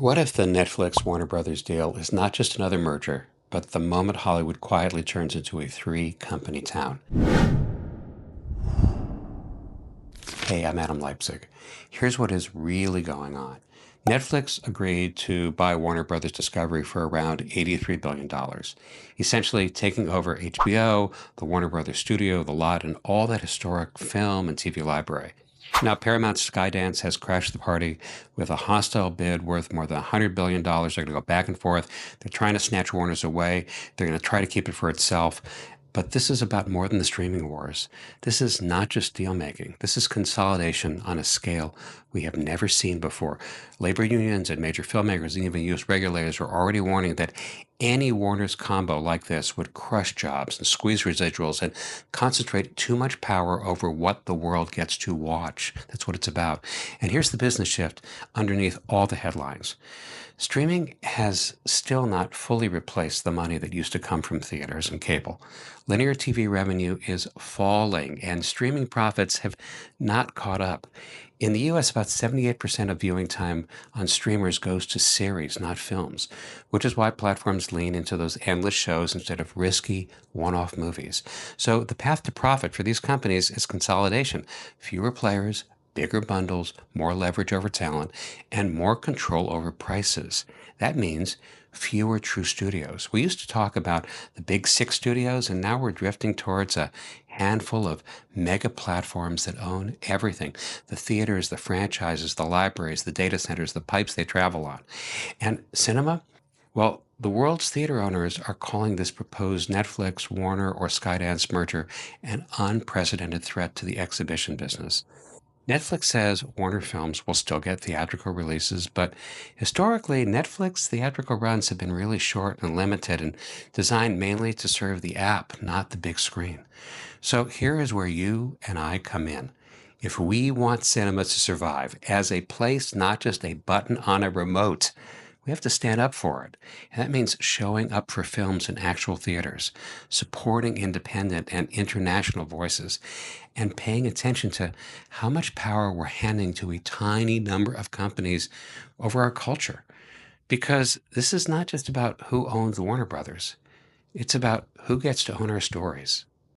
What if the Netflix Warner Brothers deal is not just another merger, but the moment Hollywood quietly turns into a three-company town? Hey, I'm Adam Leipzig. Here's what is really going on. Netflix agreed to buy Warner Brothers Discovery for around $83 billion, essentially taking over HBO, the Warner Brothers studio, the lot, and all that historic film and TV library. Now, Paramount's Skydance has crashed the party with a hostile bid worth more than $100 billion. They're going to go back and forth. They're trying to snatch Warner's away. They're going to try to keep it for itself. But this is about more than the streaming wars. This is not just deal making. This is consolidation on a scale we have never seen before. Labor unions and major filmmakers and even U.S. regulators are already warning that any Warner's combo like this would crush jobs and squeeze residuals and concentrate too much power over what the world gets to watch. That's what it's about. And here's the business shift underneath all the headlines. Streaming has still not fully replaced the money that used to come from theaters and cable. Linear TV revenue is falling, and streaming profits have not caught up. In the US, about 78% of viewing time on streamers goes to series, not films, which is why platforms lean into those endless shows instead of risky one off movies. So the path to profit for these companies is consolidation: fewer players, bigger bundles, more leverage over talent, and more control over prices. That means fewer true studios. We used to talk about the big six studios, and now we're drifting towards a handful of mega platforms that own everything: the theaters, the franchises, the libraries, the data centers, the pipes they travel on. And cinema? Well, the world's theater owners are calling this proposed Netflix, Warner, or Skydance merger an unprecedented threat to the exhibition business. Netflix says Warner Films will still get theatrical releases, but historically, Netflix theatrical runs have been really short and limited and designed mainly to serve the app, not the big screen. So here is where you and I come in. If we want cinema to survive as a place, not just a button on a remote, we have to stand up for it. And that means showing up for films in actual theaters, supporting independent and international voices, and paying attention to how much power we're handing to a tiny number of companies over our culture. Because this is not just about who owns Warner Brothers, it's about who gets to own our stories.